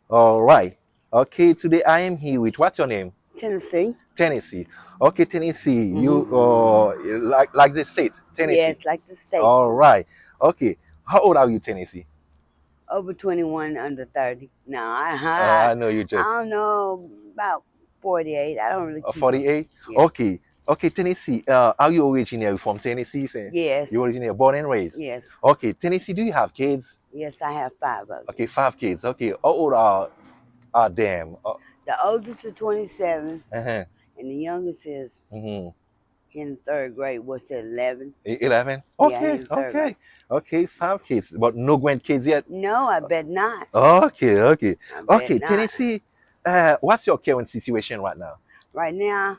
All right. Okay, today I am here with what's your name? Tennessee. Tennessee. Okay, Tennessee, you Hmm. like the state, Yes, Tennessee. like the state. All right. Okay. How old are you, Tennessee? Over 21, under 30. No, I know you I joke. don't know, about 48. I don't really keep up. 48. Yeah. Okay. Okay, Tennessee. Are you originally from Tennessee? Say? Yes. You originally born and raised. Yes. Okay, Tennessee. Do you have kids? Yes, I have five of them. Okay, five kids. Okay. How old are them? The oldest is 27, Uh-huh. and the youngest is Mm-hmm. in third grade. What's it, 11? 11. Yeah, he Okay. in third grade. Okay. Okay. Five kids, but no grandkids yet. No, I bet not. Okay, okay, I bet okay. not. Tennessee, what's your current situation right now? Right now,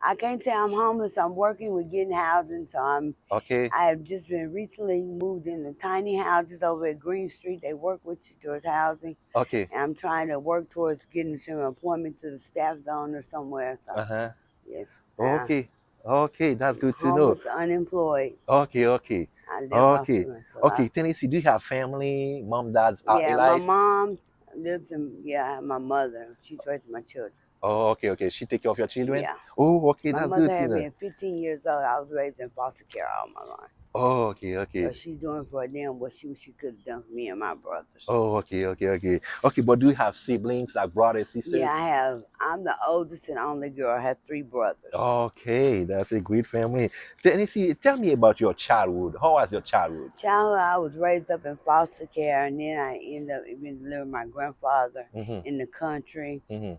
I can't say I'm homeless. I'm working with getting housing, so Okay, I have just been recently moved into tiny houses over at Green Street. They work with you towards housing, okay, and I'm trying to work towards getting some employment to the staff zone or somewhere. So, uh-huh. yes, Okay, okay, that's good to know. homeless, unemployed. Okay, okay, I live off okay, of it. So, okay. Tennessee, do you have family? Mom, dads are yeah, my alive? mom lives in, yeah, I have my mother. She's raising my children. Oh, okay, okay. She take care of your children? Yeah. Oh, okay, My that's mother good to had know. me at 15 years old. I was raised in foster care all my life. Oh, okay, So okay. she's doing for them what she could have done for me and my brothers. Oh, okay, okay, okay. Okay, but do you have siblings like brothers, Yeah, sisters? I have. I'm the oldest and only girl. I have three brothers. Okay, that's a great family. Tennessee, tell me about your childhood. How was your childhood? Childhood, I was raised up in foster care, and then I ended up even living with my grandfather Mm-hmm. in the country. Mm-hmm.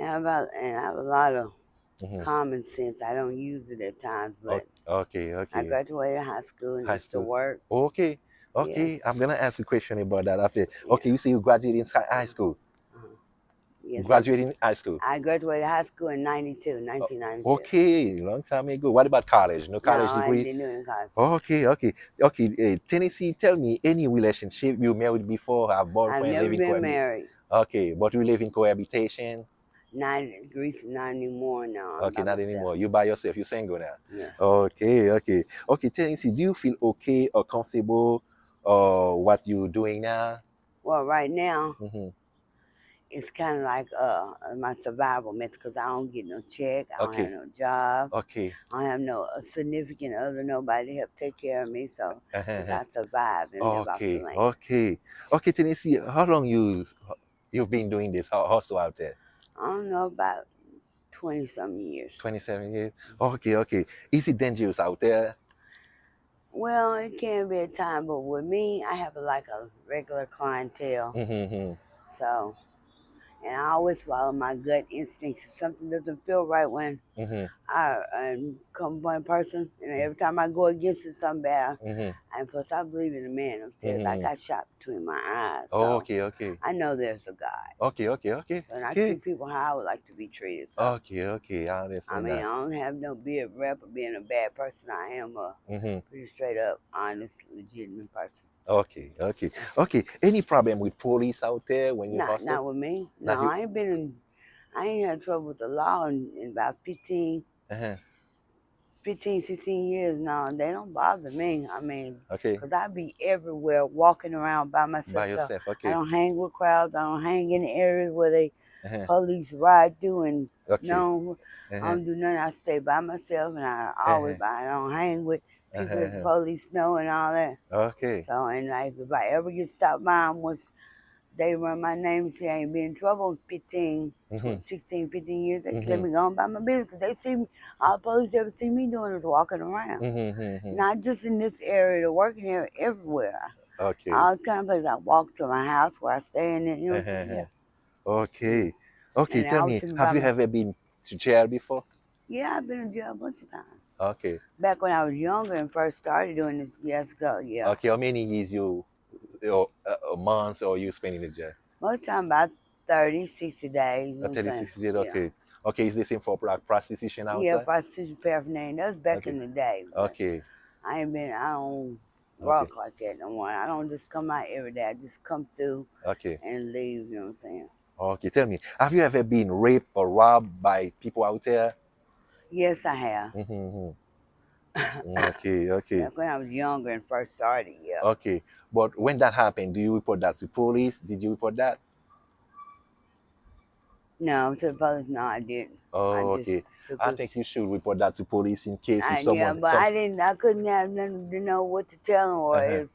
And I have a lot of Mm-hmm. common sense. I don't use it at times, but Okay, I okay. graduated high school and High used to school. work. Okay, Yes, okay. I'm gonna ask a question about that after. yeah. Okay, you say you graduated in high school. Uh-huh. You Yes, graduated in high school. I graduated high school in 92, 1992. Okay, long time ago. What about college? No No, college I degree? didn't do it in college. Okay, okay, okay. Tennessee, tell me any relationship you married before, have I've boyfriend, never living been cohabitation. married. Okay, but we live in cohabitation. Not Greece, not anymore. No, I'm Okay, by not myself. anymore. You by yourself. You're single now. Yeah. Okay, okay, okay. Tennessee, do you feel okay or comfortable, what you're doing now? Well, right now Mm-hmm. it's kind of like my survival method because I don't get no check. I don't have Okay, no job. okay. I don't have no significant other, nobody to help take care of me. So it's Uh-huh. I survive and live off the Okay, land. okay, okay. Tennessee, how long you've been doing this hustle out there? I don't know, about 20 some years. 27 years. Okay, okay. Is it dangerous out there? Well, it can be a time, but with me, I have like a regular clientele. Mm-hmm. So, and I always follow my gut instincts. If something doesn't feel right when Mm-hmm. I'm come one person, and every time I go against it, something bad. Mm-hmm. And plus, I believe in a man upstairs. I Mm-hmm. got shot between my eyes, so Okay, okay, I know there's a God. okay, okay, okay, And I okay, treat people how I would like to be treated. So, okay, okay. I I understand mean, I that. don't have no beard rep or being a bad person. I am a Mm-hmm. pretty straight up, honest, legitimate person. Okay, okay, Yeah. okay. Any problem with police out there when you hustle? Not with me. Not No, you? I ain't had trouble with the law in about Uh-huh. 16 years now. They don't bother me. I mean, Okay. 'cause I be everywhere walking around by By myself. So yourself. I Okay. don't hang with crowds. I don't hang in areas where they Uh-huh. police ride through and Okay. no, I Uh-huh. don't do nothing. I stay by myself and Uh-huh. I don't hang with people that the Uh-huh. police know and all that. Okay. So, and like, if I ever get stopped by them, once they run my name and say I ain't been in trouble in 16, 15 years, they just let Mm-hmm. me go on by my business 'cause they see me, all the police ever see me doing is walking around. Mm-hmm. Mm-hmm. Not just in this area, the working area, everywhere. Okay. All kind of places. I walk to my house where I stay in it, yeah, Uh-huh. yeah. Okay. Okay. And I Tell always me, see me have by you my, ever been to jail before? yeah, I've been in jail a bunch of times. Okay. Back when I was younger and first started doing this years ago, yeah. Okay. How many years you, months or you spend in the jail? Most time about 30, 60 days, you know what I'm 30, saying? 60 days. Yeah. Okay. Okay, is the same for like prostitution Yeah, outside? prostitution paraphernalia. That was back Okay. in the day. But Okay. I don't Okay. rock like that no more. I don't just come out every day. I just come through Okay. and leave, you know what I'm saying? Okay. Tell me, have you ever been raped or robbed by people out there? Yes, I have. Mm-hmm. Okay. Okay. Back when I was younger and first started, yeah. Okay. But when that happened, do you report that to police? Did you report that? No, to the police, no, I didn't. I Oh, just okay. took I us. think you should report that to police in case if Yeah, someone but some. I didn't. I couldn't have nothing to know what to tell them. Or Uh-huh. it was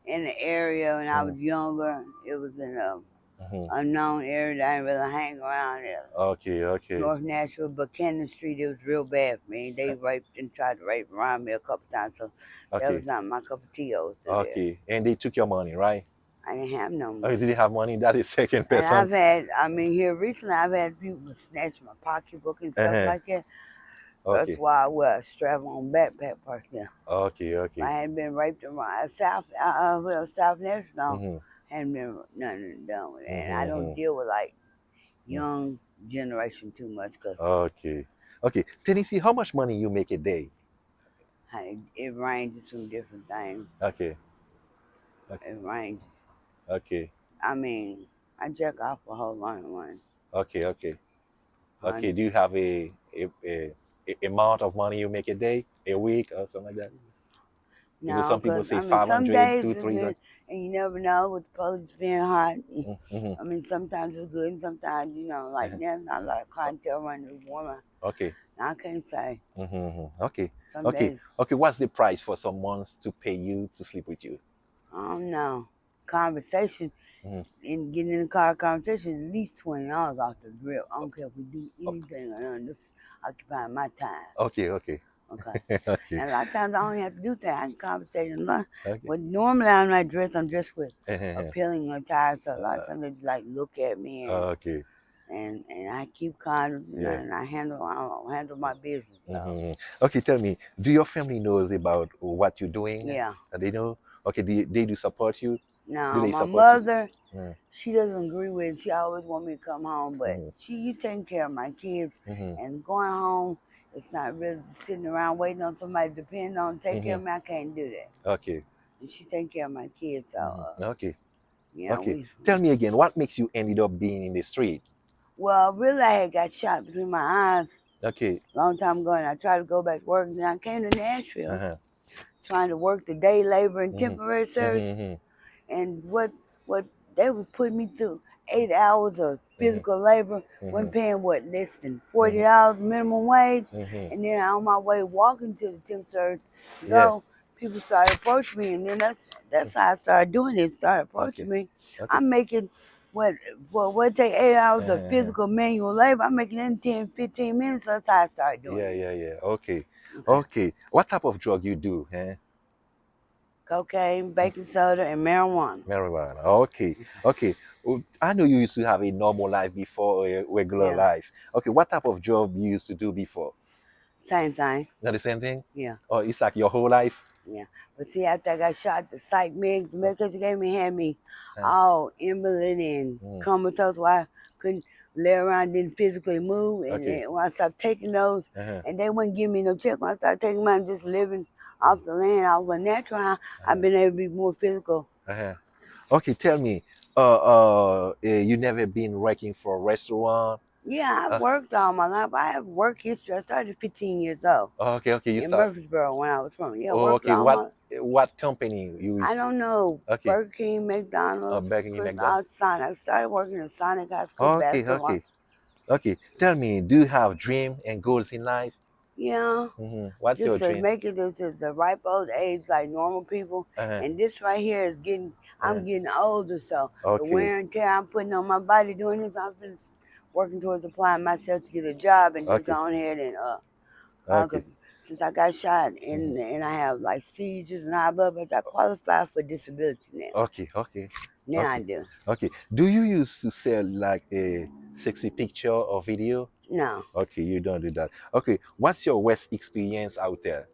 in the area when I Mm-hmm. was younger. It was in a Mm-hmm. unknown area that I didn't really hang around in. Okay. Okay. North Nashville, Buchanan Street. It was real bad for me. They raped and tried to rape around me a couple times, so that was Okay. not my cup of tea over there. Okay. And they took your money, right? I didn't have no Oh, you money. didn't have money. That is second And person. I mean, here recently, I've had people snatch my pocketbook and stuff Uh-huh. like that. That's Okay. why I wear a strap-on backpack person. Okay. If I Okay. hadn't been raped around South Nashville, Mm-hmm. hadn't been nothing done with it. And I don't Mm-hmm. deal with like young generation too much because Okay. Okay. Tennessee, how much money you make a day? it ranges from different things. Okay. Okay. It ranges. Okay. I mean, I jack off a whole lot of money. Okay. Okay. Okay. Hun- Do you have a amount of money you make a day, a week, or something like that? No, Some people because say I mean, five some hundred, days two, it's three. been, and you never know with the police being hot. Mm-hmm. I mean, sometimes it's good, and sometimes like there's not a lot of clientele running the woman. Okay. I can't say. Mm-hmm. Okay. Some Okay. days Okay. What's the price for someone to pay you to sleep with you? I don't know. Conversation Mm-hmm. and getting in the car conversation at least $20 off the drip. I don't care if we do Oh, anything or nothing. Just occupy my time. okay. Okay. Okay. Okay. And a lot of times I don't have to do that. I can conversate a lot. Okay. But normally I'm not dressed. I'm dressed with Uh-huh. appealing attire. So a lot of times they just like look at me Okay. and I keep calm Yeah. and I handle my business. So Hmm. Okay, tell me, do your family knows about what you're doing? yeah. They know? Okay, they do support you? Do Now they my support you? mother, Mm, she doesn't agree with it. She always want me to come home, but mhm, you taking care of my kids mhm, and going home. It's not really just sitting around waiting on somebody to depend on to take care mhm. of me. I can't do that. Okay. And she taking care of my kids. So Okay. yeah, Okay. Tell me again, what makes you ended up being in the street? well, really, I had got shot between my eyes Okay. a long time ago, and I tried to go back to work. And then I came to Nashville Uh-huh. trying to work the day labor and Mm-hmm. temporary service. Mm-hmm. And what they would put me through 8 hours of Mm-hmm. physical labor, Mm-hmm. wasn't paying what less than Mm-hmm. $40 minimum wage. Mm-hmm. And then on my way walking to the temp service to Yeah. go, people started approaching me, and then that's how I started doing it. Started Okay. approaching me. Okay. I'm making what what take 8 hours of Uh-huh. physical manual labor. I'm making it in 10, 15 minutes. That's how I started doing Yeah, it. yeah, yeah. Okay. Okay. Okay. What type of drug you do? Eh? Cocaine, baking soda, and marijuana. Marijuana. Okay. Okay. Okay. Oh, I know you used to have a normal life before a regular Yeah. life. Okay. What type of job you used to do before? Same thing. Not the same thing? Yeah. Or it's like your whole life? Yeah. But see, after I got shot, the Uh, medication gave me had me uh, all invalid and mm, comatose where I couldn't lay around, didn't physically move. And okay. then when I started taking those, Uh-huh. and they wouldn't give me no check, when I started taking mine, just living Mm, off the land, off a natural high, I've uh-huh. been able to be more physical. Uh-huh. Okay. Tell me, you never been working for a restaurant? Yeah, I've Uh, worked all my life. I have work history. I started at 15 years old okay. Okay. You in start. Murfreesboro when I was from. Yeah, Oh, worked okay. all my. What company you I is? don't know. Okay. Burger King, McDonald's, Begging you Chris, make that. Sonic. I started working in Sonic High School Okay. basketball. Okay. Okay. Tell me, do you have dream and goals in life? Yeah, What's your just to dream? make it this is a ripe old age like normal people. Uh-huh. And this right here is Uh-huh. I'm getting older, so the Okay. wear and tear I'm putting on my body doing this, I'm just working towards applying myself to get a job and just Okay. go ahead and Okay. cause since I got shot Hmm. and I have like seizures and high blood pressure, I qualify for disability now. Okay. Okay. Now I Okay. do. Okay. Do you used to sell like a sexy picture or video? No. Okay, you don't do that. Okay. What's your worst experience out there?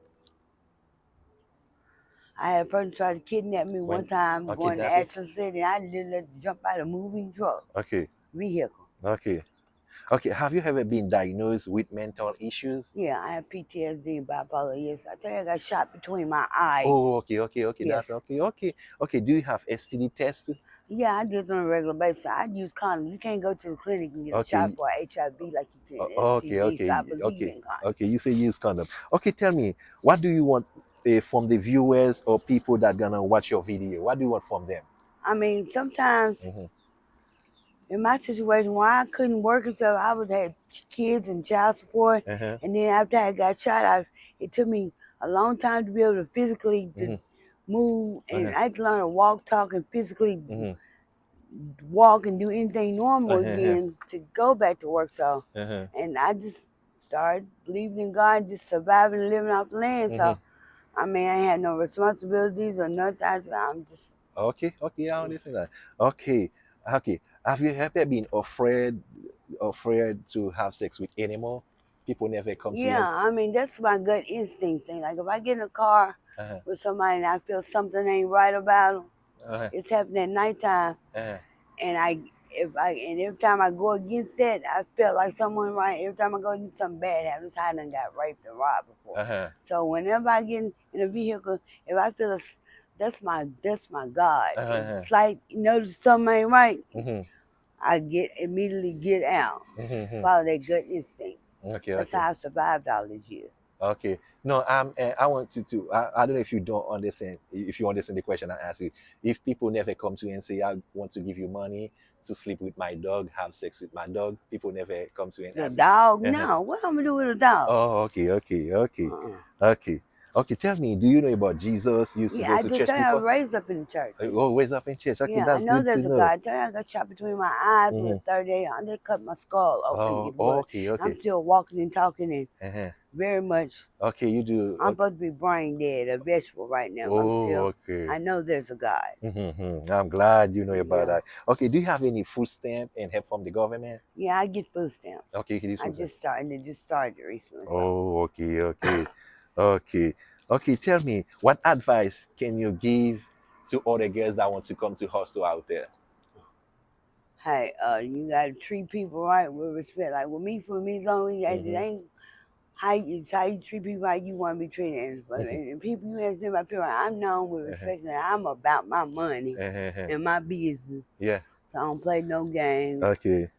I had a person try to kidnap me When one time on going to kidnapping? Ashland City. I didn't let jump out of a moving truck. Okay. vehicle. Okay. Okay. Have you ever been diagnosed with mental issues? Yeah, I have PTSD, bipolar. Yes, I tell you, I got shot between my eyes. Oh, okay, okay, okay. That's Yes. okay, okay, okay. Do you have STD test too? Yeah, I do it on a regular basis. I use condoms. You can't go to the clinic and get a shot Okay, for HIV like you can okay, STD, so I okay, believe okay, in condoms. okay. You say use condom. Okay, tell me, what do you want from the viewers or people that gonna watch your video? What do you want from them? I mean, sometimes Mm-hmm. in my situation where I couldn't work and stuff, I would have kids and child support. Uh-huh. And then after I got shot, it took me a long time to be able to physically to Mm-hmm. move, and Uh-huh. I had to learn to walk, talk, and physically Mm-hmm. walk and do anything normal Uh-huh. again to go back to work. So, Uh-huh. and I just started believing in God, just surviving and living off the land. Mm-hmm. So, I mean, I had no responsibilities or nothing. I'm just, Okay, okay, I understand that. Okay, okay. Have you ever been afraid to have sex with animal? People never come to yeah, you. I mean, that's my gut instinct thing. Like, if I get in a car Uh-huh. with somebody and I feel something ain't right about them, Uh-huh. it's happening at nighttime. Uh-huh. And every time I go against that, I felt like someone right. Every time I go do something bad happens, I done got raped and robbed before. Uh-huh. So whenever I get in a vehicle, if I feel that's my God. If Uh-huh. flight notice something ain't right, Mm-hmm. I immediately get out. Mm-hmm. Follow that gut instinct. Okay, That's okay. how I survived all these years. Okay. No, I want you to. I don't know if you don't understand. If you understand the question I asked you, if people never come to you and say, "I want to give you money to sleep with my dog, have sex with my dog," people never come to you and The ask you. dog? Uh-huh. No. What I'm gonna do with a dog? Oh, okay, okay, okay, Uh-uh. okay, okay. Tell me, do you know about Jesus? You used to Yeah, go I to just church tell you I was before? raised up in the church. Always up in church. Okay, Yeah, I that's know good to there's a know. God. I tell you, I got shot between my eyes with a Mm-hmm. 38. I just cut my skull open to Oh, get blood. okay, I'm okay. still walking and talking and Uh-huh. very much. Okay, you do. I'm Okay. supposed to be brain dead, a vegetable right now. I'm Oh, still. okay. I know there's a God. Mm-hmm. I'm glad you know about Yeah, that. Okay, do you have any food stamp and help from the government? yeah. I get food stamps. Okay, you can do I food stamp. just started. It just started recently. So, Oh, okay, okay, okay, okay. Tell me, what advice can you give to other girls that want to come to hostel out there? hey, you gotta treat people right with respect. Like with me, for me, long as it Mm-hmm. ain't how you treat people how you want to be treated. And people you ask them about people, I'm known with Uh-huh. respect that I'm about my money Uh-huh. and my business. Yeah. So I don't play no games. Okay.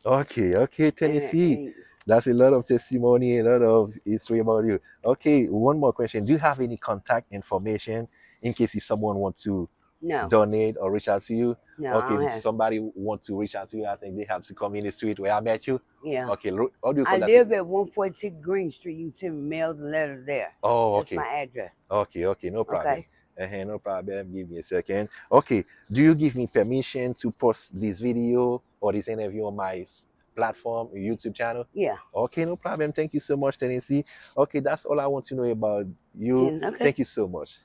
Okay. Okay. Tennessee. And That's a lot of testimony, a lot of history about you. Okay. One more question. Do you have any contact information in case if someone wants to no, donate or reach out to you? no, I Okay. don't If have. somebody want to reach out to you, I think they have to come in the street where I met you. Yeah, Okay. How do you I call that? live at 146 Green Street. You can send me mails and letters there. Oh, That's my okay. address. Okay, okay, no problem. Okay. No problem. Give me a second. Okay, do you give me permission to post this video or this interview on my platform, YouTube channel? Yeah. Okay, no problem. Thank you so much, Tennessee. Okay, that's all I want to know about you. Okay. Thank you so much.